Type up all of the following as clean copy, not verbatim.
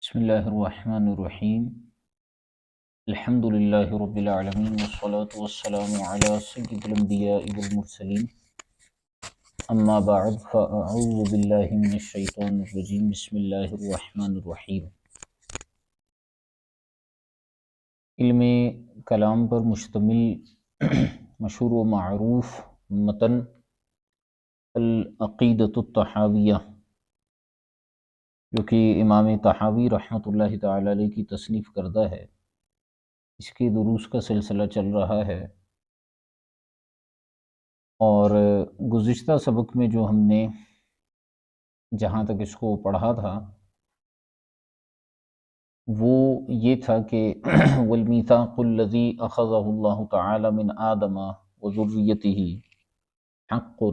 بسم اللہ الرحمن الرحیم الحمد للہ رب العالمین والصلاة والسلام علی سید الانبیاء والمرسلین اما بعد فاعوذ باللہ من الشیطان الرجیم بسم اللہ الرحمن الرحیم۔ علم کلام پر مشتمل مشہور و معروف متن العقیدۃ الطحاویہ، جو کہ امام طحاوی رحمۃ اللہ تعالی علیہ کی تصنیف کردہ ہے، اس کے دروس کا سلسلہ چل رہا ہے۔ اور گزشتہ سبق میں جو ہم نے جہاں تک اس کو پڑھا تھا وہ یہ تھا کہ والمیثاق الذی اخذہ اللہ تعالی من آدم وذریتہ حق،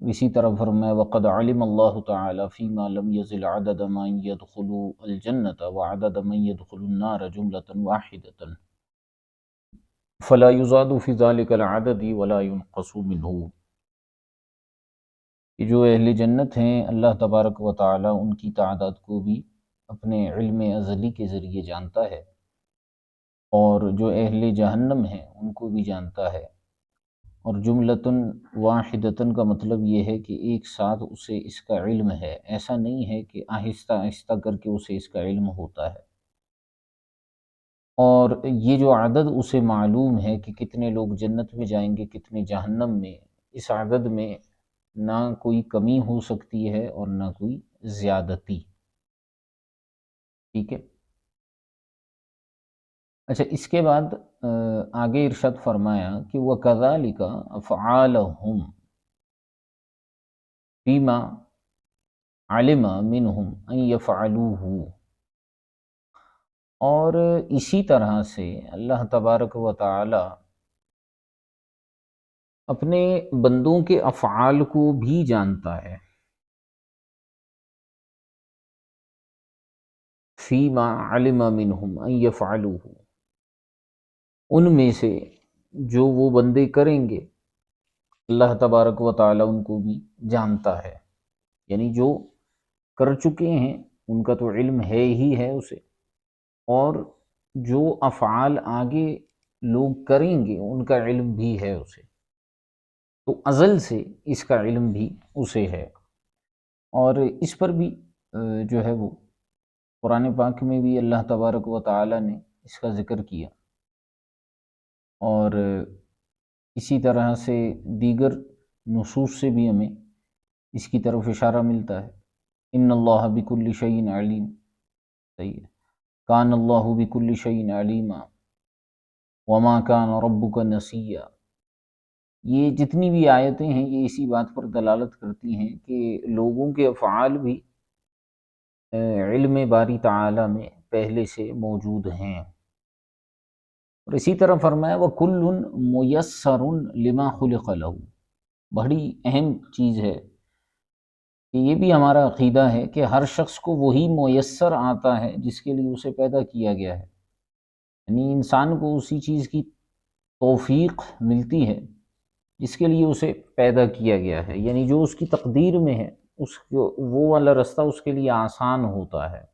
اسی طرح فرمایا وقد علم اللہ تعالی فیما لم یزل عدد من يدخل الجنة وعدد من يدخل النار جملة واحدة فلا یزاد فی ذلک العدد ولا ينقص منہ، کہ جو اہل جنت ہیں اللہ تبارک و تعالی ان کی تعداد کو بھی اپنے علم ازلی کے ذریعے جانتا ہے، اور جو اہل جہنم ہیں ان کو بھی جانتا ہے۔ اور جملتاً واحدتاً کا مطلب یہ ہے کہ ایک ساتھ اسے اس کا علم ہے، ایسا نہیں ہے کہ آہستہ آہستہ کر کے اسے اس کا علم ہوتا ہے۔ اور یہ جو عدد اسے معلوم ہے کہ کتنے لوگ جنت میں جائیں گے کتنے جہنم میں، اس عدد میں نہ کوئی کمی ہو سکتی ہے اور نہ کوئی زیادتی، ٹھیک ہے۔ اچھا، اس کے بعد آگے ارشاد فرمایا کہ وَكَذَلِكَ أَفْعَالَهُمْ فِيمَا عَلِمَ مِنْهُمْ أَنْ يَفْعَلُوهُ، اور اسی طرح سے اللہ تبارک و تعالی اپنے بندوں کے افعال کو بھی جانتا ہے۔ فِيمَا عَلِمَ مِنْهُمْ أَنْ يَفْعَلُوهُ، ان میں سے جو وہ بندے کریں گے اللہ تبارک و تعالی ان کو بھی جانتا ہے، یعنی جو کر چکے ہیں ان کا تو علم ہے ہی ہے اسے، اور جو افعال آگے لوگ کریں گے ان کا علم بھی ہے اسے، تو ازل سے اس کا علم بھی اسے ہے۔ اور اس پر بھی جو ہے وہ قرآن پاک میں بھی اللہ تبارک و تعالی نے اس کا ذکر کیا، اور اسی طرح سے دیگر نصوص سے بھی ہمیں اس کی طرف اشارہ ملتا ہے۔ ان اللہ بکل شیء علیم، صحیح ہے، کان اللہ بکل شیء علیما وما کان ربک نسیا، یہ جتنی بھی آیتیں ہیں یہ اسی بات پر دلالت کرتی ہیں کہ لوگوں کے افعال بھی علم باری تعالی میں پہلے سے موجود ہیں۔ اور اسی طرح فرمایا وَكُلٌّ مُيَسَّرٌ لِمَا خُلِقَ لَهُ، بڑی اہم چیز ہے کہ یہ بھی ہمارا عقیدہ ہے کہ ہر شخص کو وہی میسر آتا ہے جس کے لیے اسے پیدا کیا گیا ہے، یعنی انسان کو اسی چیز کی توفیق ملتی ہے جس کے لیے اسے پیدا کیا گیا ہے، یعنی جو اس کی تقدیر میں ہے اس وہ والا رستہ اس کے لیے آسان ہوتا ہے۔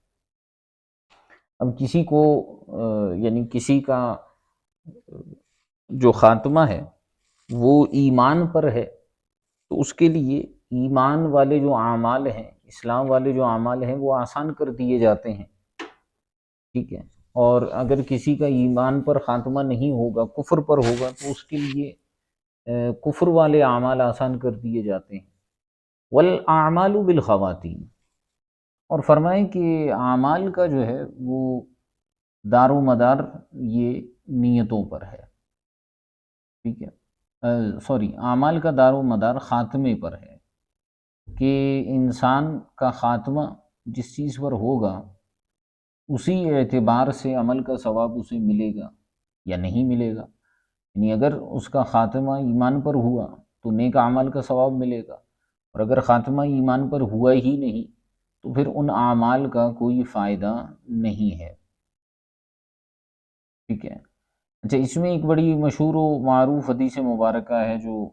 اب کسی کو یعنی کسی کا جو خاتمہ ہے وہ ایمان پر ہے تو اس کے لیے ایمان والے جو اعمال ہیں، اسلام والے جو اعمال ہیں وہ آسان کر دیے جاتے ہیں، ٹھیک ہے۔ اور اگر کسی کا ایمان پر خاتمہ نہیں ہوگا، کفر پر ہوگا، تو اس کے لیے کفر والے اعمال آسان کر دیے جاتے ہیں۔ والاعمال بالخواتیم، اور فرمائیں کہ اعمال کا جو ہے وہ دار و مدار یہ نیتوں پر ہے، ٹھیک ہے، سوری، اعمال کا دار و مدار خاتمے پر ہے، کہ انسان کا خاتمہ جس چیز پر ہوگا اسی اعتبار سے عمل کا ثواب اسے ملے گا یا نہیں ملے گا، یعنی اگر اس کا خاتمہ ایمان پر ہوا تو نیک اعمال کا ثواب ملے گا، اور اگر خاتمہ ایمان پر ہوا ہی نہیں تو پھر ان اعمال کا کوئی فائدہ نہیں ہے، ٹھیک ہے۔ اچھا، اس میں ایک بڑی مشہور و معروف حدیث مبارکہ ہے جو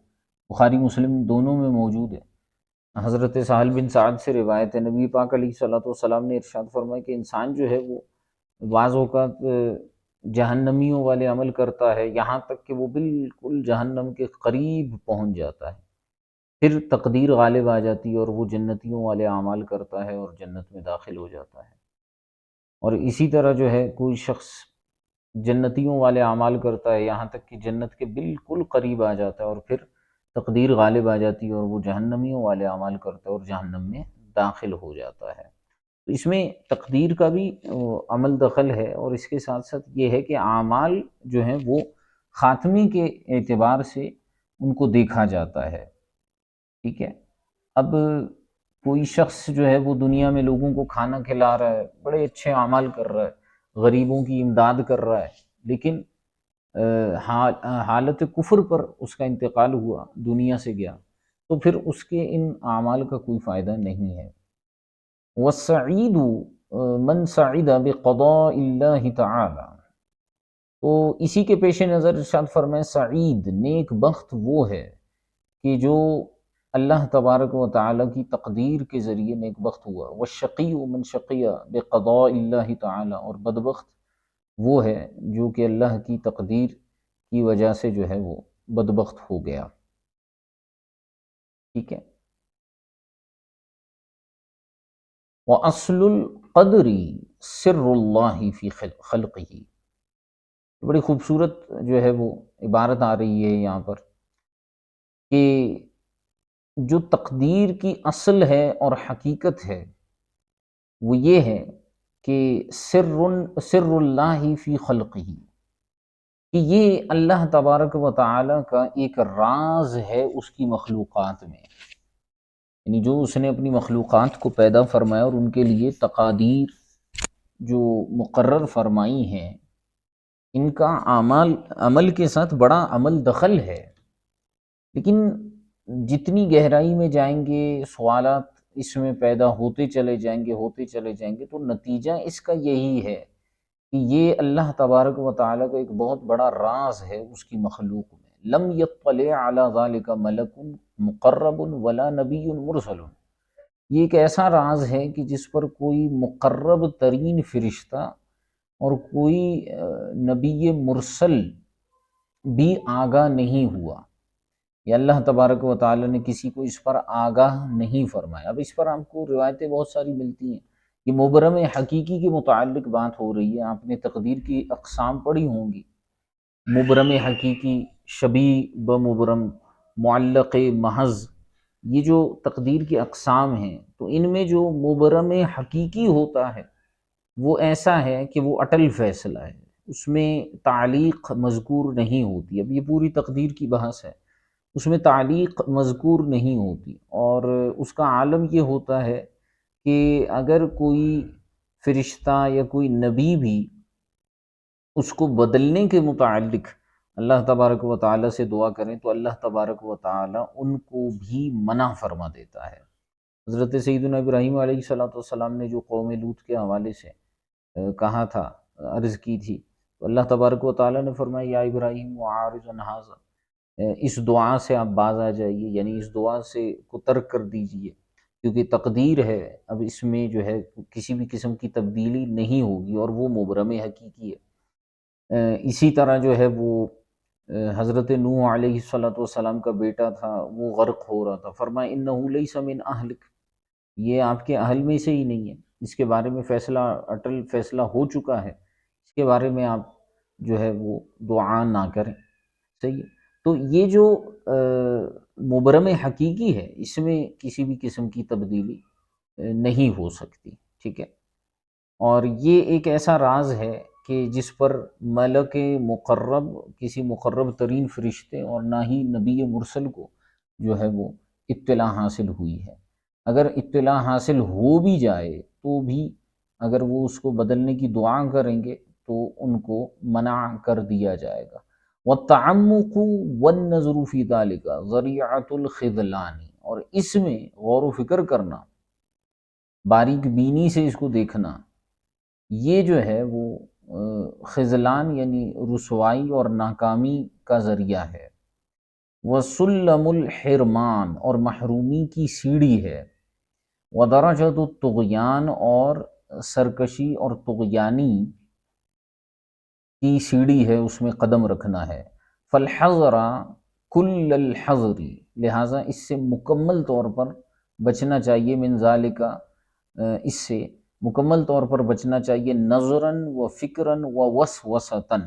بخاری مسلم دونوں میں موجود ہے۔ حضرت سہل بن سعد سے روایت ہے، نبی پاک علیہ الصلوۃ والسلام نے ارشاد فرمایا کہ انسان جو ہے وہ بعض اوقات جہنمیوں والے عمل کرتا ہے، یہاں تک کہ وہ بالکل جہنم کے قریب پہنچ جاتا ہے، پھر تقدیر غالب آ جاتی ہے اور وہ جنتیوں والے اعمال کرتا ہے اور جنت میں داخل ہو جاتا ہے۔ اور اسی طرح جو ہے کوئی شخص جنتیوں والے اعمال کرتا ہے، یہاں تک کہ جنت کے بالکل قریب آ جاتا ہے، اور پھر تقدیر غالب آ جاتی ہے اور وہ جہنمیوں والے اعمال کرتا ہے اور جہنم میں داخل ہو جاتا ہے۔ تو اس میں تقدیر کا بھی عمل دخل ہے، اور اس کے ساتھ ساتھ یہ ہے کہ اعمال جو ہیں وہ خاتمے کے اعتبار سے ان کو دیکھا جاتا ہے، ٹھیک ہے۔ اب کوئی شخص جو ہے وہ دنیا میں لوگوں کو کھانا کھلا رہا ہے، بڑے اچھے اعمال کر رہا ہے، غریبوں کی امداد کر رہا ہے، لیکن حالت کفر پر اس کا انتقال ہوا، دنیا سے گیا، تو پھر اس کے ان اعمال کا کوئی فائدہ نہیں ہے۔ والسعید من سعد بقضاء اللہ تعالی، تو اسی کے پیش نظر ارشاد فرمائے سعید نیک بخت وہ ہے کہ جو اللہ تبارک و تعالی کی تقدیر کے ذریعے نیک بخت ہوا، والشقی من شقی بقضاء اللہ تعالی، اور بدبخت وہ ہے جو کہ اللہ کی تقدیر کی وجہ سے جو ہے وہ بدبخت ہو گیا، ٹھیک ہے۔ وَأَصْلُ الْقَدْرِ سِرُّ اللَّهِ فِي خَلْقِهِ، بڑی خوبصورت جو ہے وہ عبارت آ رہی ہے یہاں پر کہ جو تقدیر کی اصل ہے اور حقیقت ہے وہ یہ ہے کہ سر اللہ فی خلقہ، کہ یہ اللہ تبارک و تعالی کا ایک راز ہے اس کی مخلوقات میں، یعنی جو اس نے اپنی مخلوقات کو پیدا فرمایا اور ان کے لیے تقادیر جو مقرر فرمائی ہیں، ان کا عمل کے ساتھ بڑا عمل دخل ہے، لیکن جتنی گہرائی میں جائیں گے سوالات اس میں پیدا ہوتے چلے جائیں گے، تو نتیجہ اس کا یہی ہے کہ یہ اللہ تبارک و تعالیٰ کا ایک بہت بڑا راز ہے اس کی مخلوق میں۔ لم یطلع علی ذلک ملک مقرب ولا نبی مرسل، یہ ایک ایسا راز ہے کہ جس پر کوئی مقرب ترین فرشتہ اور کوئی نبی مرسل بھی آگاہ نہیں ہوا، یا اللہ تبارک و تعالی نے کسی کو اس پر آگاہ نہیں فرمایا۔ اب اس پر آپ کو روایتیں بہت ساری ملتی ہیں، یہ مبرم حقیقی کے متعلق بات ہو رہی ہے، آپ نے تقدیر کی اقسام پڑھی ہوں گی، مبرم حقیقی، شبیہ بمبرم، معلق محض، یہ جو تقدیر کی اقسام ہیں، تو ان میں جو مبرم حقیقی ہوتا ہے وہ ایسا ہے کہ وہ اٹل فیصلہ ہے، اس میں تعلیق مذکور نہیں ہوتی۔ اب یہ پوری تقدیر کی بحث ہے، اس میں تعلیق مذکور نہیں ہوتی، اور اس کا عالم یہ ہوتا ہے کہ اگر کوئی فرشتہ یا کوئی نبی بھی اس کو بدلنے کے متعلق اللہ تبارک و تعالیٰ سے دعا کریں تو اللہ تبارک و تعالیٰ ان کو بھی منع فرما دیتا ہے۔ حضرت سیدنا ابراہیم علیہ السلام نے جو قوم لوط کے حوالے سے کہا تھا، عرض کی تھی، تو اللہ تبارک و تعالیٰ نے فرمایا یا ابراہیم وعارض عن ھذا، اس دعا سے آپ باز آ جائیے، یعنی اس دعا سے کو ترک کر دیجئے، کیونکہ تقدیر ہے، اب اس میں جو ہے کسی بھی قسم کی تبدیلی نہیں ہوگی اور وہ مبرم حقیقی ہے۔ اسی طرح جو ہے وہ حضرت نوح علیہ السلام کا بیٹا تھا، وہ غرق ہو رہا تھا، فرمایا انہ لیس من اہلک، یہ آپ کے اہل میں سے ہی نہیں ہے، اس کے بارے میں فیصلہ اٹل فیصلہ ہو چکا ہے، اس کے بارے میں آپ جو ہے وہ دعا نہ کریں، صحیح ہے۔ تو یہ جو مبرم حقیقی ہے اس میں کسی بھی قسم کی تبدیلی نہیں ہو سکتی، ٹھیک ہے، اور یہ ایک ایسا راز ہے کہ جس پر ملک مقرب، کسی مقرب ترین فرشتے اور نہ ہی نبی مرسل کو جو ہے وہ اطلاع حاصل ہوئی ہے۔ اگر اطلاع حاصل ہو بھی جائے تو بھی اگر وہ اس کو بدلنے کی دعا کریں گے تو ان کو منع کر دیا جائے گا۔ وَالتَّعَمُّقُ وَالنَّظْرُ فِي ذَلِكَ ذَرِيعَةُ الْخِذْلَانِ، اور اس میں غور و فکر کرنا، باریک بینی سے اس کو دیکھنا، یہ جو ہے وہ خذلان یعنی رسوائی اور ناکامی کا ذریعہ ہے۔ وسلم الحرمان اور محرومی کی سیڑھی ہے، ودرجۃ الطغیان اور سرکشی اور طغیانی کی سیڑھی ہے، اس میں قدم رکھنا ہے۔ فالحذر کل الحذر، لہٰذا اس سے مکمل طور پر بچنا چاہیے، من ذالک، اس سے مکمل طور پر بچنا چاہیے، نظراً و فکراً و وسوستاً،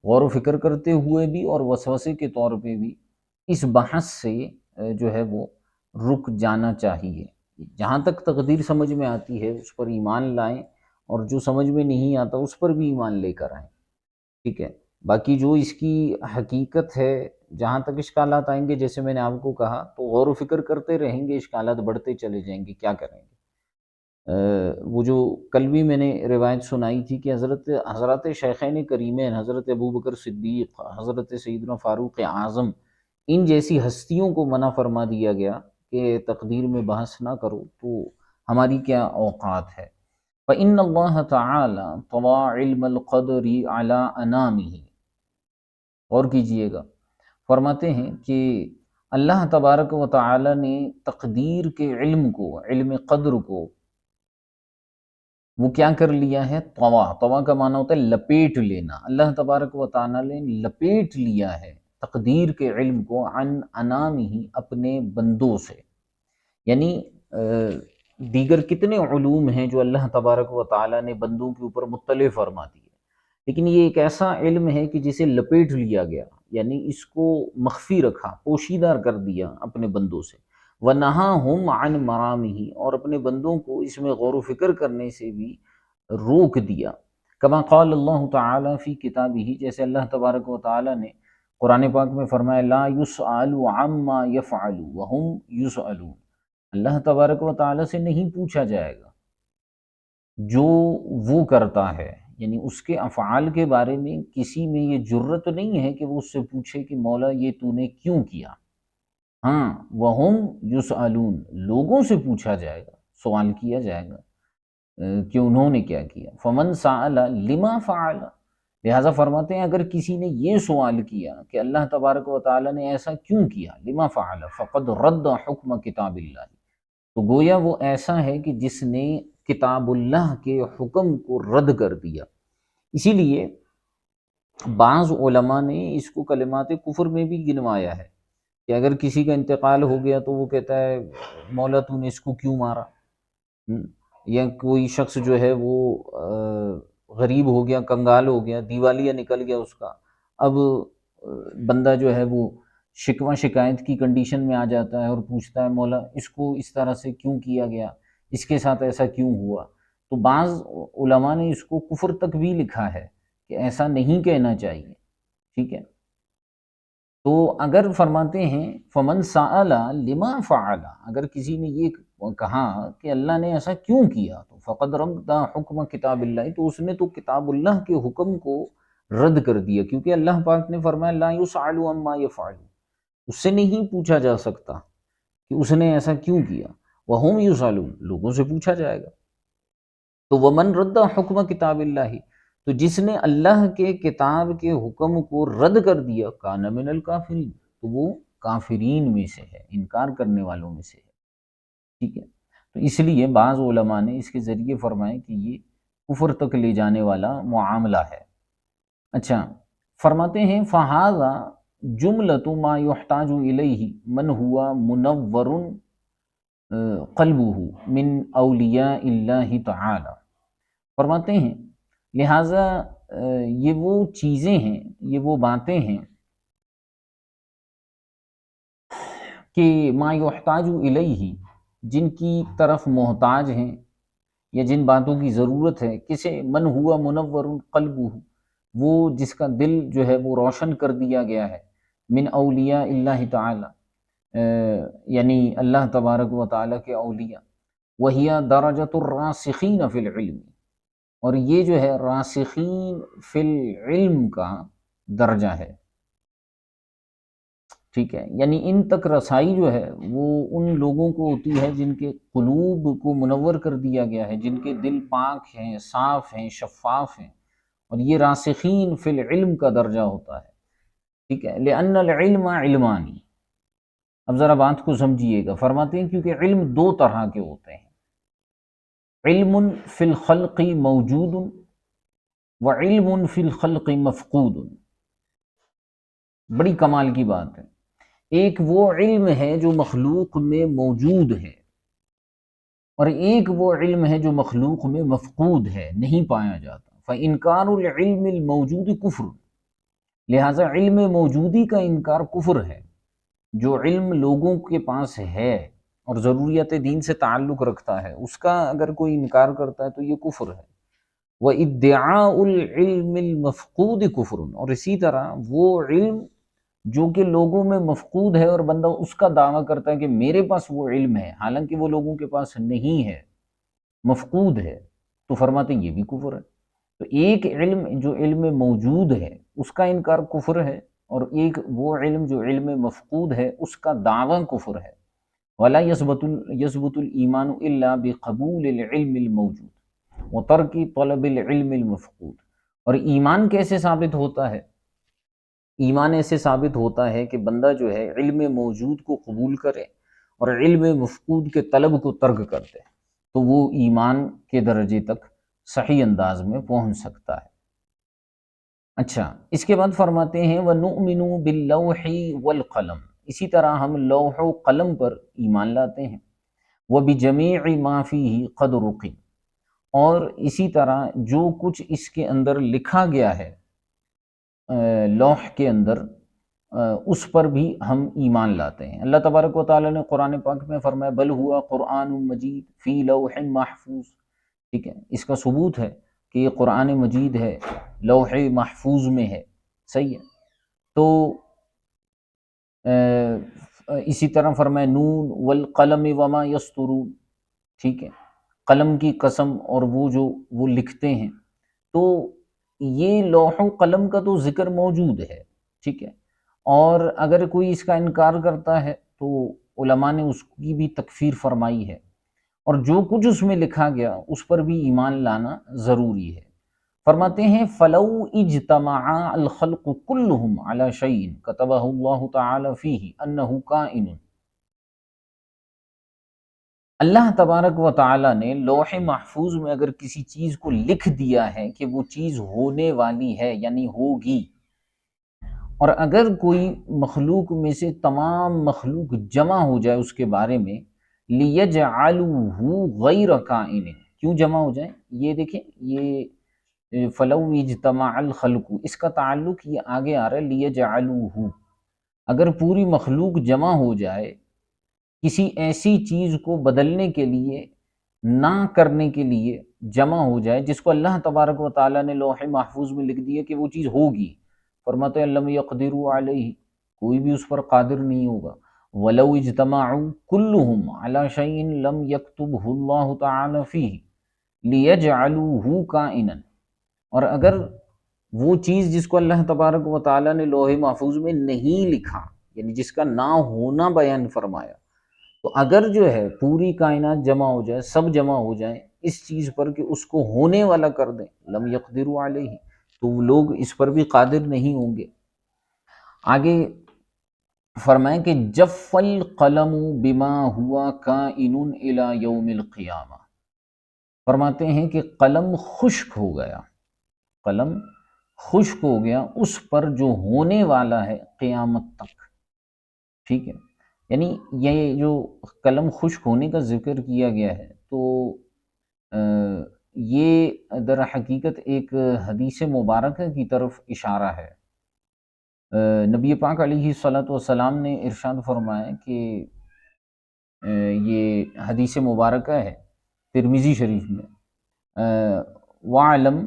غور و فکر کرتے ہوئے بھی اور وسوسے کے طور پہ بھی اس بحث سے جو ہے وہ رک جانا چاہیے۔ جہاں تک تقدیر سمجھ میں آتی ہے اس پر ایمان لائیں، اور جو سمجھ میں نہیں آتا اس پر بھی ایمان لے کر آئیں، ٹھیک ہے۔ باقی جو اس کی حقیقت ہے، جہاں تک اشکالات آئیں گے، جیسے میں نے آپ کو کہا، تو غور و فکر کرتے رہیں گے، اشکالات بڑھتے چلے جائیں گے، کیا کریں گے۔ وہ جو کل بھی میں نے روایت سنائی تھی کہ حضرت شیخین کریمین، حضرت ابوبکر صدیق، حضرت سیدنا فاروق اعظم، ان جیسی ہستیوں کو منع فرما دیا گیا کہ تقدیر میں بحث نہ کرو، تو ہماری کیا اوقات ہے۔ فإن اللہ تعالی طوى علم القدر علی انامہ، غور کیجئے گا، فرماتے ہیں کہ اللہ تبارک و تعالی نے تقدیر کے علم کو، علم قدر کو، وہ کیا کر لیا ہے، طوا، طوا کا معنی ہوتا ہے لپیٹ لینا۔ اللہ تبارک و تعالی نے لپیٹ لیا ہے تقدیر کے علم کو، عن انامہ، اپنے بندوں سے، یعنی دیگر کتنے علوم ہیں جو اللہ تبارک و تعالی نے بندوں کے اوپر مطلع فرما دیے، لیکن یہ ایک ایسا علم ہے کہ جسے لپیٹ لیا گیا، یعنی اس کو مخفی رکھا، پوشیدہ کر دیا اپنے بندوں سے۔ وَنَهَاهُمْ عَنْ مَرَامِهِ، اور اپنے بندوں کو اس میں غور و فکر کرنے سے بھی روک دیا۔ کما قال اللہ تعالی فی کتابہ، جیسے اللہ تبارک و تعالی نے قرآن پاک میں فرمایا، لا يسأل عما يفعل وهم يسألون، اللہ تبارک و تعالی سے نہیں پوچھا جائے گا جو وہ کرتا ہے، یعنی اس کے افعال کے بارے میں کسی میں یہ جرت نہیں ہے کہ وہ اس سے پوچھے کہ مولا یہ تو نے کیوں کیا۔ ہاں، وہم یسألون، لوگوں سے پوچھا جائے گا، سوال کیا جائے گا کہ انہوں نے کیا کیا۔ فمن سأل لما فعل، لہٰذا فرماتے ہیں اگر کسی نے یہ سوال کیا کہ اللہ تبارک و تعالی نے ایسا کیوں کیا، لما فعل، فقد رد حکم کتاب اللہ، تو گویا وہ ایسا ہے کہ جس نے کتاب اللہ کے حکم کو رد کر دیا۔ اسی لیے بعض علماء نے اس کو کلمات کفر میں بھی گنوایا ہے کہ اگر کسی کا انتقال ہو گیا تو وہ کہتا ہے مولا تو نے اس کو کیوں مارا، یا کوئی شخص جو ہے وہ غریب ہو گیا، کنگال ہو گیا، دیوالیہ نکل گیا اس کا، اب بندہ جو ہے وہ شکوہ شکایت کی کنڈیشن میں آ جاتا ہے اور پوچھتا ہے مولا اس کو اس طرح سے کیوں کیا گیا، اس کے ساتھ ایسا کیوں ہوا۔ تو بعض علماء نے اس کو کفر تک بھی لکھا ہے کہ ایسا نہیں کہنا چاہیے، ٹھیک ہے۔ تو اگر فرماتے ہیں فمن سأل لما فعل، اگر کسی نے یہ کہا کہ اللہ نے ایسا کیوں کیا، تو فقد رد حکم کتاب اللہ، تو اس نے تو کتاب اللہ کے حکم کو رد کر دیا، کیونکہ اللہ پاک نے فرمایا لا یسأل عما یفعل، اس سے نہیں پوچھا جا سکتا کہ اس نے ایسا کیوں کیا، وہم یسألون، لوگوں سے پوچھا جائے گا۔ تو ومن رد حکم کتاب اللہ، تو جس نے اللہ کے کتاب کے حکم کو رد کر دیا، کان من الکافرین، تو وہ کافرین میں سے ہے، انکار کرنے والوں میں سے ہے، ٹھیک ہے۔ تو اس لیے بعض علماء نے اس کے ذریعے فرمائے کہ یہ کفر تک لے جانے والا معاملہ ہے۔ اچھا، فرماتے ہیں فہذا جملۃ ما یحتاج الیہ من ہوا منور قلبہ من اولیاء اللہ تعالی، فرماتے ہیں لہٰذا یہ وہ چیزیں ہیں، یہ وہ باتیں ہیں کہ ما یحتاج الیہ، جن کی طرف محتاج ہیں یا جن باتوں کی ضرورت ہے، کسے، من ہوا منور قلبہ، وہ جس کا دل جو ہے وہ روشن کر دیا گیا ہے، من اولیاء اللہ تعالی، یعنی اللہ تبارک و تعالی کے اولیاء، وہی درجۃ الراسخین فی العلم، اور یہ جو ہے راسخین فی العلم کا درجہ ہے، ٹھیک ہے۔ یعنی ان تک رسائی جو ہے وہ ان لوگوں کو ہوتی ہے جن کے قلوب کو منور کر دیا گیا ہے، جن کے دل پاک ہیں، صاف ہیں، شفاف ہیں، اور یہ راسخین فی العلم کا درجہ ہوتا ہے۔ ٹھیک ہے، لأن العلم علمانی، اب ذرا بات کو سمجھیے گا، فرماتے ہیں کیونکہ علم دو طرح کے ہوتے ہیں، علم فی الخلق موجود وعلم فی الخلق مفقود، بڑی کمال کی بات ہے، ایک وہ علم ہے جو مخلوق میں موجود ہے، اور ایک وہ علم ہے جو مخلوق میں مفقود ہے، نہیں پایا جاتا، فإنکار العلم الموجود کفر، لہٰذا علم موجودی کا انکار کفر ہے، جو علم لوگوں کے پاس ہے اور ضروریات دین سے تعلق رکھتا ہے اس کا اگر کوئی انکار کرتا ہے تو یہ کفر ہے، وَإِدِّعَاءُ الْعِلْمِ الْمَفْقُودِ كُفْرٌ، اور اسی طرح وہ علم جو کہ لوگوں میں مفقود ہے اور بندہ اس کا دعویٰ کرتا ہے کہ میرے پاس وہ علم ہے حالانکہ وہ لوگوں کے پاس نہیں ہے، مفقود ہے، تو فرماتے ہیں یہ بھی کفر ہے۔ تو ایک علم جو علم موجود ہے اس کا انکار کفر ہے، اور ایک وہ علم جو علم مفقود ہے اس کا دعویٰ کفر ہے۔ ولا يثبت الایمان الا بقبول العلم الموجود وترک طلب العلم المفقود، اور ایمان کیسے ثابت ہوتا ہے؟ ایمان ایسے ثابت ہوتا ہے کہ بندہ جو ہے علم موجود کو قبول کرے اور علم مفقود کے طلب کو ترک کر دے، تو وہ ایمان کے درجے تک صحیح انداز میں پہنچ سکتا ہے۔ اچھا، اس کے بعد فرماتے ہیں وَنُؤْمِنُ بِاللَّوْحِ وَالْقَلَمِ، اسی طرح ہم لوح و قلم پر ایمان لاتے ہیں، وَبِجَمِيعِ مَا فِيهِ قَدْ رُقِمَ، اور اسی طرح جو کچھ اس کے اندر لکھا گیا ہے لوح کے اندر اس پر بھی ہم ایمان لاتے ہیں۔ اللہ تبارک و تعالیٰ نے قرآن پاک میں فرمایا بل ہوا قرآن مجید فی لوح محفوظ، ٹھیک ہے، اس کا ثبوت ہے کہ یہ قرآن مجید ہے، لوح محفوظ میں ہے، صحیح ہے۔ تو اسی طرح فرمایا نون والقلم وما یسطرون، ٹھیک ہے، قلم کی قسم اور وہ جو وہ لکھتے ہیں، تو یہ لوح و قلم کا تو ذکر موجود ہے، ٹھیک ہے، اور اگر کوئی اس کا انکار کرتا ہے تو علماء نے اس کی بھی تکفیر فرمائی ہے، اور جو کچھ اس میں لکھا گیا اس پر بھی ایمان لانا ضروری ہے۔ فرماتے ہیں فَلَوْ اجْتَمَعَ الْخَلْقُ كُلُّهُمْ عَلَى شَيْءٍ كَتَبَهُ اللَّهُ تَعَالَى فِيهِ أَنَّهُ كَائِنٌ، اللہ تبارک و تعالیٰ نے لوح محفوظ میں اگر کسی چیز کو لکھ دیا ہے کہ وہ چیز ہونے والی ہے یعنی ہوگی، اور اگر کوئی مخلوق میں سے تمام مخلوق جمع ہو جائے اس کے بارے میں لِيَجْعَلُوهُ غَيْرَ كَائِنٍ، کیوں جمع ہو جائیں؟ یہ دیکھیں، یہ فَلَوْ اجْتَمَعَ الْخَلْقُ، اس کا تعلق یہ آگے آ رہا ہے لِيَجْعَلُوهُ، اگر پوری مخلوق جمع ہو جائے کسی ایسی چیز کو بدلنے کے لیے، نہ کرنے کے لیے جمع ہو جائے جس کو اللہ تبارک و تعالیٰ نے لوح محفوظ میں لکھ دیا کہ وہ چیز ہوگی، فرماتے ہیں لم یقدروا علیہ، کوئی بھی اس پر قادر نہیں ہوگا، ولو اجتمعوا کلہم علی شیء لم یکتبہ اللہ تعالی فیہ لیجعلوہ کائنا، اور اگر وہ چیز جس کو اللہ تبارک و تعالیٰ نے لوح محفوظ میں نہیں لکھا، یعنی جس کا نہ ہونا بیان فرمایا، تو اگر جو ہے پوری کائنات جمع ہو جائے، سب جمع ہو جائیں اس چیز پر کہ اس کو ہونے والا کر دیں، لم یقدروا علیہ، تو وہ لوگ اس پر بھی قادر نہیں ہوں گے۔ آگے فرمائیں کہ جف القلم بما ہوا کائن الی یوم القیامہ، فرماتے ہیں کہ قلم خشک ہو گیا، قلم خشک ہو گیا اس پر جو ہونے والا ہے قیامت تک، ٹھیک ہے، یعنی یہ جو قلم خشک ہونے کا ذکر کیا گیا ہے تو یہ در حقیقت ایک حدیث مبارکہ کی طرف اشارہ ہے۔ نبی پاک علیہ الصلاۃ والسلام نے ارشاد فرمایا کہ یہ حدیث مبارکہ ہے ترمذی شریف میں، وَاعْلَمْ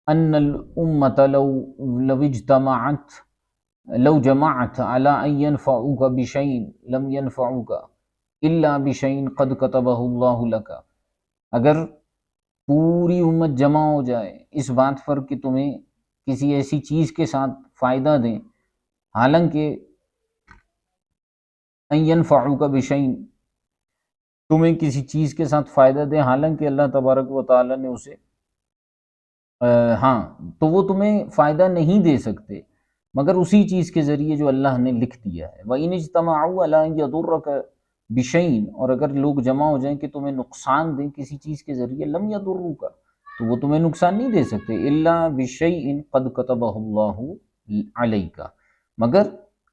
أَنَّ الْأُمَّةَ لَوْ اجْتَمَعَتْ لو جمعت على ان ينفعوك بشيء لم ينفعوك الا بشيء قد كتبه الله لك، اگر پوری امت جمع ہو جائے اس بات پر کہ تمہیں کسی ایسی چیز کے ساتھ فائدہ دیں، حالانکہ ان ينفعوك بشيء، تمہیں کسی چیز کے ساتھ فائدہ دیں حالانکہ اللہ تبارک و تعالی نے اسے ہاں تو وہ تمہیں فائدہ نہیں دے سکتے مگر اسی چیز کے ذریعے جو اللہ نے لکھ دیا ہے۔ وَإِنِ اجْتَمَعُوا عَلَىٰ أَن يَضُرَّكَ بِشَيْءٍ، اور اگر لوگ جمع ہو جائیں کہ تمہیں نقصان دیں کسی چیز کے ذریعے، لم يضروك، تو وہ تمہیں نقصان نہیں دے سکتے، الا بشیء قد کتبہ اللہ علیک، مگر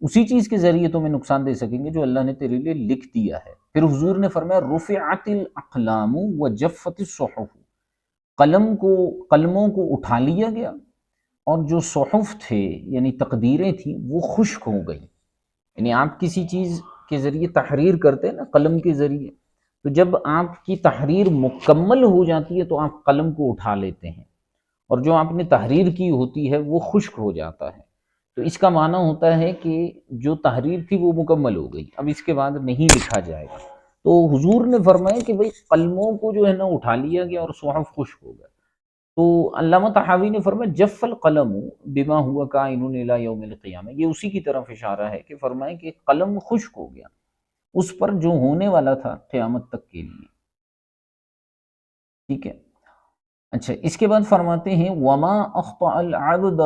اسی چیز کے ذریعے تمہیں نقصان دے سکیں گے جو اللہ نے تیرے لیے لکھ دیا ہے۔ پھر حضور نے فرمایا رفعت الاقلام وجفت الصحف، قلموں کو اٹھا لیا گیا، اور جو صحف تھے یعنی تقدیریں تھیں وہ خشک ہو گئی۔ یعنی آپ کسی چیز کے ذریعے تحریر کرتے ہیں نا قلم کے ذریعے، تو جب آپ کی تحریر مکمل ہو جاتی ہے تو آپ قلم کو اٹھا لیتے ہیں، اور جو آپ نے تحریر کی ہوتی ہے وہ خشک ہو جاتا ہے۔ تو اس کا معنی ہوتا ہے کہ جو تحریر تھی وہ مکمل ہو گئی، اب اس کے بعد نہیں لکھا جائے گا۔ تو حضور نے فرمایا کہ بھئی قلموں کو جو ہے نا اٹھا لیا گیا اور صحف خشک ہو گیا۔ تو علامہ طحاوی نے فرمایا جف القلم بما ہوا کائن الی یوم القیامہ، یہ اسی کی طرف اشارہ ہے کہ فرمایا کہ قلم خشک ہو گیا اس پر جو ہونے والا تھا قیامت تک کے لیے، ٹھیک ہے۔ اچھا، اس کے بعد فرماتے ہیں وما اخطأ العبد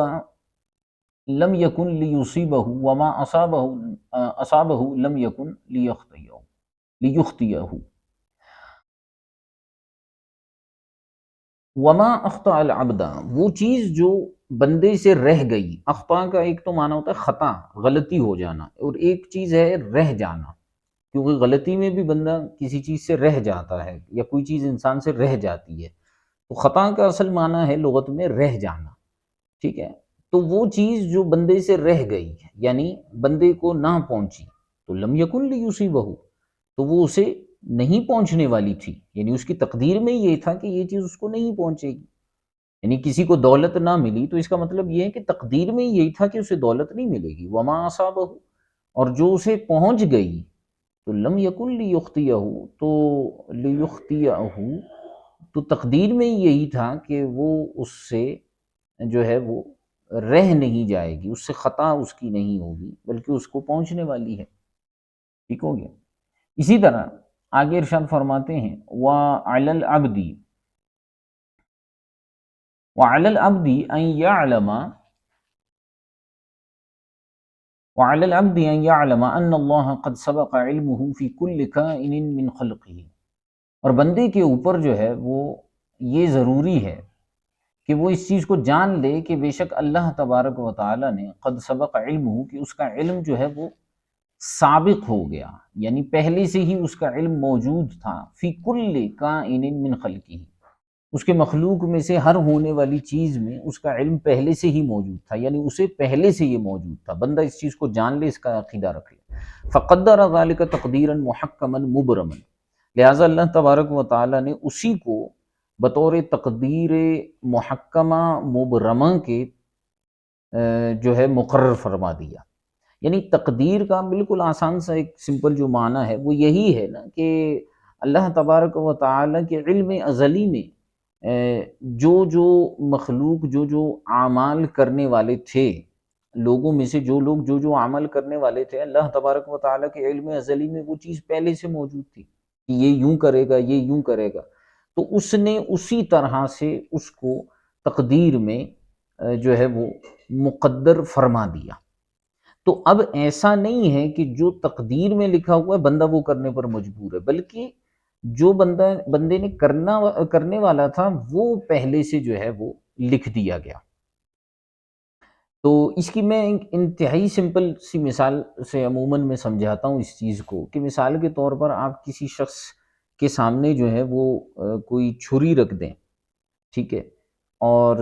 لم یکن لیصیبہ وما اصابہ لم یکن لیخطئہ۔ وما اخطأ العبد، وہ چیز جو بندے سے رہ گئی، اخطاء کا ایک تو معنی ہوتا ہے خطا، غلطی ہو جانا، اور ایک چیز ہے رہ جانا، کیونکہ غلطی میں بھی بندہ کسی چیز سے رہ جاتا ہے یا کوئی چیز انسان سے رہ جاتی ہے، تو خطا کا اصل معنی ہے لغت میں رہ جانا، ٹھیک ہے۔ تو وہ چیز جو بندے سے رہ گئی یعنی بندے کو نہ پہنچی، تو لم یکن لیصیبہ، تو وہ اسے نہیں پہنچنے والی تھی، یعنی اس کی تقدیر میں یہ تھا کہ یہ چیز اس کو نہیں پہنچے گی۔ یعنی کسی کو دولت نہ ملی تو اس کا مطلب یہ ہے کہ تقدیر میں یہی تھا کہ اسے دولت نہیں ملے گی۔ وما اصابہ، اور جو اسے پہنچ گئی تو لم یکن لیخطئہ، تو لیخطئہ، تو تقدیر میں یہی تھا کہ وہ اس سے جو ہے وہ رہ نہیں جائے گی، اس سے خطا اس کی نہیں ہوگی بلکہ اس کو پہنچنے والی ہے، ٹھیک ہو گیا۔ اسی طرح آگے ارشاد فرماتے ہیں وَعَلَى الْعَبْدِ أَن يَعْلَمَ أَنَّ اللَّهَ قَدْ سَبَقَ عِلْمُهُ فِي كُلِّ كَائِنٍ مِّنْ خَلْقِهِ، اور بندے کے اوپر جو ہے وہ یہ ضروری ہے کہ وہ اس چیز کو جان لے کہ بے شک اللہ تبارک و تعالی نے قد سبق علمہ، کہ اس کا علم جو ہے وہ سابق ہو گیا، یعنی پہلے سے ہی اس کا علم موجود تھا، فی کل کائن من خلقہ، اس کے مخلوق میں سے ہر ہونے والی چیز میں اس کا علم پہلے سے ہی موجود تھا، یعنی اسے پہلے سے یہ موجود تھا، بندہ اس چیز کو جان لے، اس کا عقیدہ رکھ لے۔ فقدر ذلک تقدیرا محکما مبرما، لہٰذا اللہ تبارک و تعالی نے اسی کو بطور تقدیر محکمہ مبرمہ کے جو ہے مقرر فرما دیا۔ یعنی تقدیر کا بالکل آسان سا ایک سمپل جو معنی ہے وہ یہی ہے نا کہ اللہ تبارک و تعالی کے علم ازلی میں جو مخلوق جو اعمال کرنے والے تھے، لوگوں میں سے جو لوگ جو عمل کرنے والے تھے، اللہ تبارک و تعالی کے علم ازلی میں وہ چیز پہلے سے موجود تھی کہ یہ یوں کرے گا، یہ یوں کرے گا، تو اس نے اسی طرح سے اس کو تقدیر میں جو ہے وہ مقدر فرما دیا۔ تو اب ایسا نہیں ہے کہ جو تقدیر میں لکھا ہوا ہے بندہ وہ کرنے پر مجبور ہے، بلکہ جو بندے نے کرنے والا تھا وہ پہلے سے جو ہے وہ لکھ دیا گیا۔ تو اس کی میں ایک انتہائی سمپل سی مثال سے عموماً میں سمجھاتا ہوں اس چیز کو، کہ مثال کے طور پر آپ کسی شخص کے سامنے جو ہے وہ کوئی چھری رکھ دیں، ٹھیک ہے، اور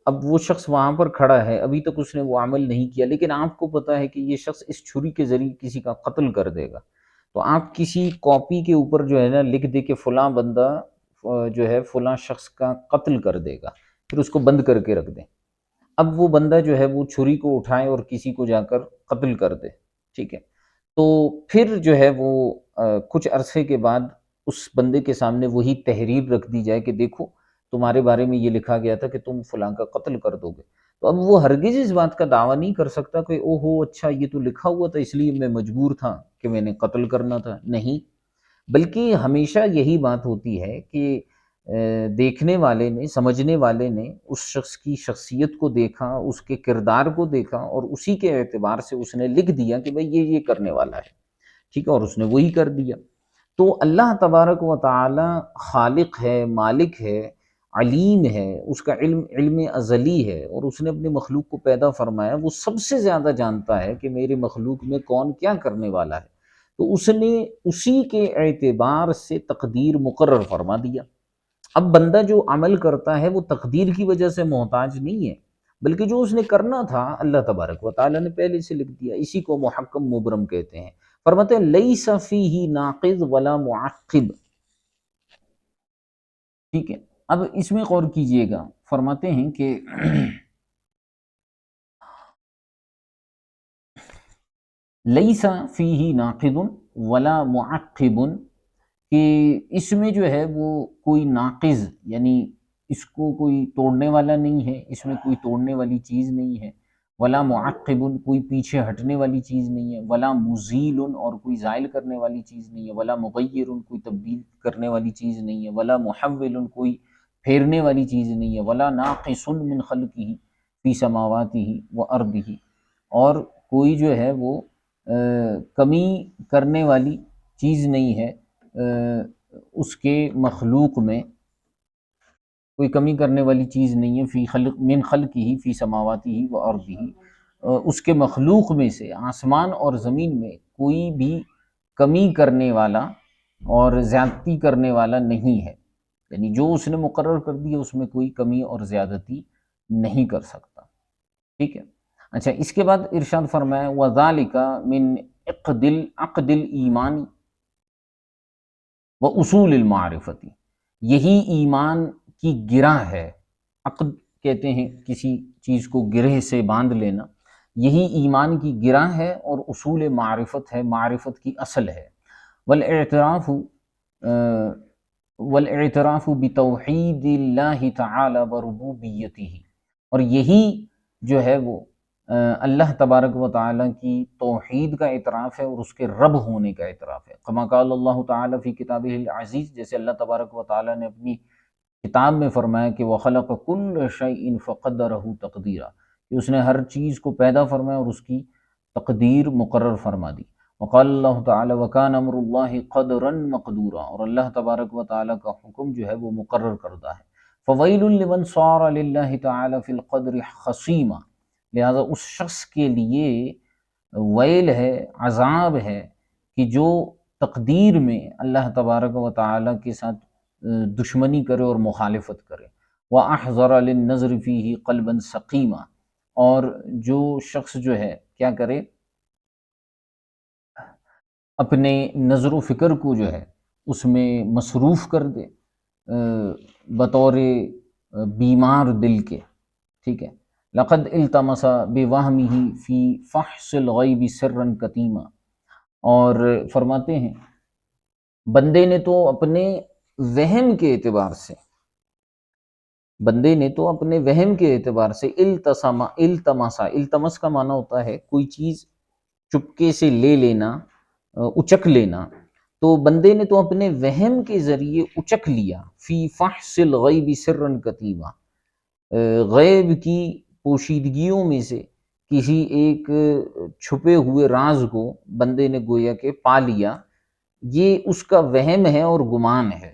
اب وہ شخص وہاں پر کھڑا ہے، ابھی تک اس نے وہ عمل نہیں کیا، لیکن آپ کو پتہ ہے کہ یہ شخص اس چھری کے ذریعے کسی کا قتل کر دے گا، تو آپ کسی کاپی کے اوپر جو ہے نا لکھ دے کہ فلاں بندہ جو ہے فلاں شخص کا قتل کر دے گا، پھر اس کو بند کر کے رکھ دیں۔ اب وہ بندہ جو ہے وہ چھری کو اٹھائے اور کسی کو جا کر قتل کر دے، ٹھیک ہے، تو پھر جو ہے وہ کچھ عرصے کے بعد اس بندے کے سامنے وہی تحریر رکھ دی جائے کہ دیکھو تمہارے بارے میں یہ لکھا گیا تھا کہ تم فلاں کا قتل کر دو گے، تو اب وہ ہرگز اس بات کا دعویٰ نہیں کر سکتا کہ او ہو اچھا یہ تو لکھا ہوا تھا اس لیے میں مجبور تھا کہ میں نے قتل کرنا تھا، نہیں، بلکہ ہمیشہ یہی بات ہوتی ہے کہ دیکھنے والے نے، سمجھنے والے نے اس شخص کی شخصیت کو دیکھا، اس کے کردار کو دیکھا، اور اسی کے اعتبار سے اس نے لکھ دیا کہ بھئی یہ کرنے والا ہے، ٹھیک ہے، اور اس نے وہی کر دیا۔ تو اللہ تبارک و تعالی خالق ہے، مالک ہے، علیم ہے، اس کا علم علم ازلی ہے، اور اس نے اپنی مخلوق کو پیدا فرمایا، وہ سب سے زیادہ جانتا ہے کہ میری مخلوق میں کون کیا کرنے والا ہے، تو اس نے اسی کے اعتبار سے تقدیر مقرر فرما دیا۔ اب بندہ جو عمل کرتا ہے وہ تقدیر کی وجہ سے محتاج نہیں ہے، بلکہ جو اس نے کرنا تھا اللہ تبارک و تعالیٰ نے پہلے سے لکھ دیا، اسی کو محکم مبرم کہتے ہیں۔ فرماتے ہیں لیس فیہ ناقض ولا معقب، ٹھیک ہے۔ اب اس میں غور کیجئے گا، فرماتے ہیں کہ لیس فیہ ناقض ولا معقب، کہ اس میں جو ہے وہ کوئی ناقض، یعنی اس کو کوئی توڑنے والا نہیں ہے، اس میں کوئی توڑنے والی چیز نہیں ہے، ولا معقب، کوئی پیچھے ہٹنے والی چیز نہیں ہے، ولا مزیل، اور کوئی زائل کرنے والی چیز نہیں ہے، ولا مغیر، کوئی تبدیل کرنے والی چیز نہیں ہے، ولا محول، کوئی پھیرنے والی چیز نہیں ہے، ولا ناقص من خلقہ فی سماواتہ و ارضہ، اور کوئی جو ہے وہ کمی کرنے والی چیز نہیں ہے اس کے مخلوق میں، کوئی کمی کرنے والی چیز نہیں ہے، فی خلق من خلقہ فی سماواتہ و ارضہ، اس کے مخلوق میں سے، آسمان اور زمین میں کوئی بھی کمی کرنے والا اور زیادتی کرنے والا نہیں ہے، یعنی جو اس نے مقرر کر دیا اس میں کوئی کمی اور زیادتی نہیں کر سکتا، ٹھیک ہے۔ اچھا، اس کے بعد ارشاد فرمایا وَذَلِكَ مِنْ عقد الایمان و اصول المعرفتی، یہی ایمان کی گرہ ہے۔ عقد کہتے ہیں کسی چیز کو گرہ سے باندھ لینا، یہی ایمان کی گرہ ہے اور اصول معرفت ہے، معرفت کی اصل ہے۔ والاعتراف والاعتراف بتوحید اللہ تعالی وربوبیتہ، اور یہی جو ہے وہ اللہ تبارک و تعالیٰ کی توحید کا اعتراف ہے اور اس کے رب ہونے کا اعتراف ہے۔ کما قال اللہ تعالیٰ فی کتابہ العزیز، جیسے اللہ تبارک و تعالیٰ نے اپنی کتاب میں فرمایا کہ وَخَلَقَ كُلَّ شَيْءٍ فَقَدَّرَهُ تَقْدِيرًا، کہ اس نے ہر چیز کو پیدا فرمایا اور اس کی تقدیر مقرر فرما دی۔ وقال اللہ تعالیٰ وَكَانَ أَمْرُ اللَّهِ قَدْرًا مَقْدُورًا، اور اللہ تبارک و تعالیٰ کا حکم جو ہے وہ مقرر کردہ ہے۔ فَوَيْلٌ لِمَنْ صَارَ لِلَّهِ تَعَالَى فِي الْقَدْرِ خَصِيمًا، لہذا اس شخص کے لیے ویل ہے، عذاب ہے، کہ جو تقدیر میں اللہ تبارک و تعالیٰ کے ساتھ دشمنی کرے اور مخالفت کرے۔ وَأَحْضَرَ لِلنَّظْرِ فِيهِ قَلْبًا سَقِيمًا، اور جو شخص جو ہے کیا کرے، اپنے نظر و فکر کو جو ہے اس میں مصروف کر دے بطور بیمار دل کے، ٹھیک ہے۔ لقد التمس بوہمہ فی فحص الغیب سرا کتیما، اور فرماتے ہیں بندے نے تو اپنے وہم کے اعتبار سے، بندے نے تو اپنے وہم کے اعتبار سے التمس کا معنی ہوتا ہے کوئی چیز چپکے سے لے لینا، اچک لینا، تو بندے نے تو اپنے وہم کے ذریعے اچک لیا فی فحص الغیب سرا کتیما، غیب کی پوشیدگیوں میں سے کسی ایک چھپے ہوئے راز کو بندے نے گویا کہ پا لیا۔ یہ اس کا وہم ہے اور گمان ہے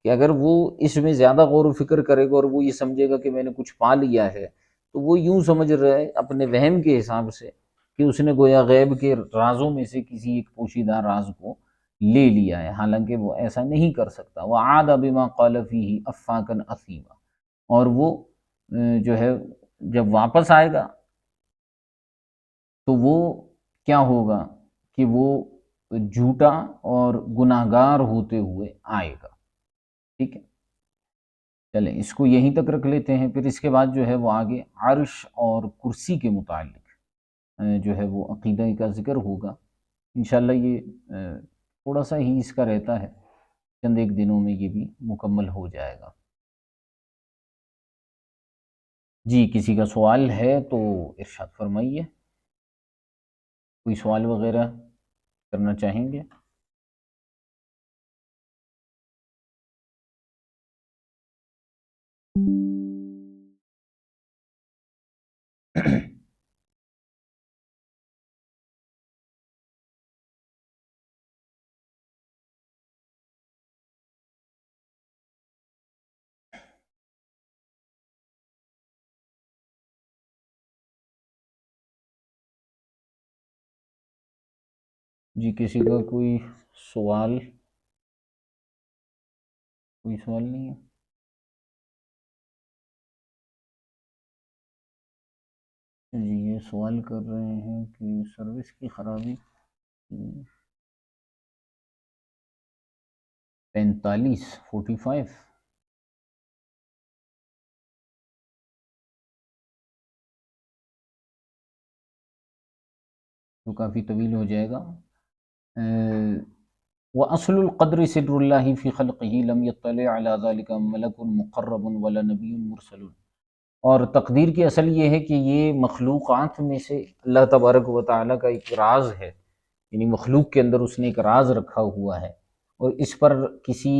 کہ اگر وہ اس میں زیادہ غور و فکر کرے گا اور وہ یہ سمجھے گا کہ میں نے کچھ پا لیا ہے، تو وہ یوں سمجھ رہا ہے اپنے وہم کے حساب سے کہ اس نے گویا غیب کے رازوں میں سے کسی ایک پوشیدہ راز کو لے لیا ہے، حالانکہ وہ ایسا نہیں کر سکتا۔ وَعَادَ بِمَا قَالَ فِيهِ أَفَّاكًا أَثِيمًا، اور وہ جو ہے جب واپس آئے گا تو وہ کیا ہوگا کہ وہ جھوٹا اور گناہگار ہوتے ہوئے آئے گا، ٹھیک ہے۔ چلیں اس کو یہیں تک رکھ لیتے ہیں، پھر اس کے بعد جو ہے وہ آگے عرش اور کرسی کے متعلق جو ہے وہ عقیدہ کا ذکر ہوگا انشاءاللہ۔ یہ تھوڑا سا ہی اس کا رہتا ہے، چند ایک دنوں میں یہ بھی مکمل ہو جائے گا۔ جی کسی کا سوال ہے تو ارشاد فرمائیے، کوئی سوال وغیرہ کرنا چاہیں گے؟ جی کسی کا سوال کوئی سوال نہیں ہے؟ جی یہ سوال کر رہے ہیں کہ سروس کی خرابی 45 تو کافی طویل ہو جائے گا۔ وَأَصْلُ الْقَدْرِ سِرُّ اللَّهِ فِي خَلْقِهِ لَمْ يَطَّلِعْ عَلَى ذَلِكَ مَلَكٌ مُقَرَّبٌ وَلَا نَبِيٌّ مُرْسَلٌ۔ اور تقدیر کی اصل یہ ہے کہ یہ مخلوقات میں سے اللہ تبارک و تعالیٰ کا ایک راز ہے، یعنی مخلوق کے اندر اس نے ایک راز رکھا ہوا ہے، اور اس پر کسی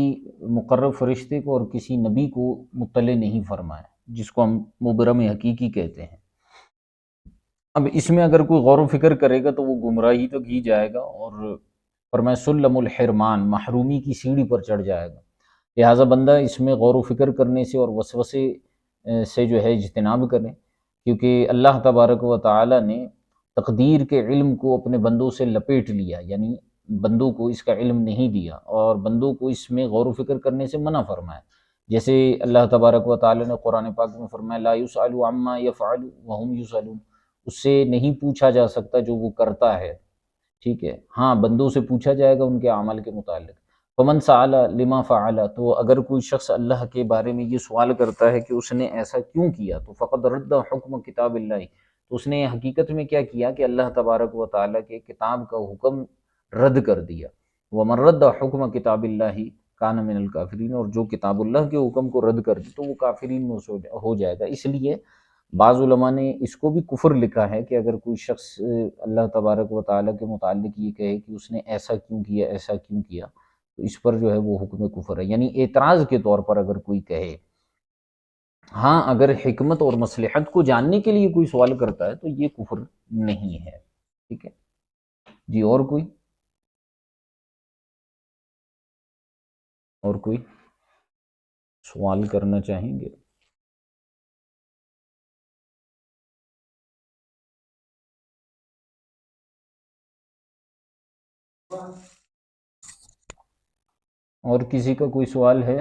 مقرب فرشتے کو اور کسی نبی کو مطلع نہیں فرمایا، جس کو ہم مبرم حقیقی کہتے ہیں۔ اب اس میں اگر کوئی غور و فکر کرے گا تو وہ گمراہی تو کی جائے گا، اور فرمایا سلم الحرمان، محرومی کی سیڑھی پر چڑھ جائے گا۔ لہٰذا بندہ اس میں غور و فکر کرنے سے اور وسوسے سے جو ہے اجتناب کریں، کیونکہ اللہ تبارک و تعالی نے تقدیر کے علم کو اپنے بندوں سے لپیٹ لیا، یعنی بندوں کو اس کا علم نہیں دیا اور بندوں کو اس میں غور و فکر کرنے سے منع فرمایا۔ جیسے اللہ تبارک و تعالی نے قرآن پاک میں فرمایا لا یسأل عما یفعل وہم یسألون، اس سے نہیں پوچھا جا سکتا جو وہ کرتا ہے، ٹھیک ہے، ہاں بندوں سے پوچھا جائے گا ان کے اعمال کے متعلق۔ فمن سأل لما فعل، تو اگر کوئی شخص اللہ کے بارے میں یہ سوال کرتا ہے کہ اس نے ایسا کیوں کیا، تو فقد رد حکم کتاب اللہ، تو اس نے حقیقت میں کیا کیا کہ اللہ تبارک و تعالیٰ کے کتاب کا حکم رد کر دیا۔ ومن رد حکم کتاب اللہ کان من الکافرین، اور جو کتاب اللہ کے حکم کو رد کر دے تو وہ کافرین میں سے ہو جائے گا۔ اس لیے بعض علماء نے اس کو بھی کفر لکھا ہے کہ اگر کوئی شخص اللہ تبارک و تعالیٰ کے متعلق یہ کہے کہ اس نے ایسا کیوں کیا ایسا کیوں کیا، تو اس پر جو ہے وہ حکم کفر ہے، یعنی اعتراض کے طور پر اگر کوئی کہے۔ ہاں اگر حکمت اور مصلحت کو جاننے کے لیے کوئی سوال کرتا ہے تو یہ کفر نہیں ہے، ٹھیک ہے جی۔ اور کوئی سوال کرنا چاہیں گے؟ اور کسی کا کوئی سوال ہے؟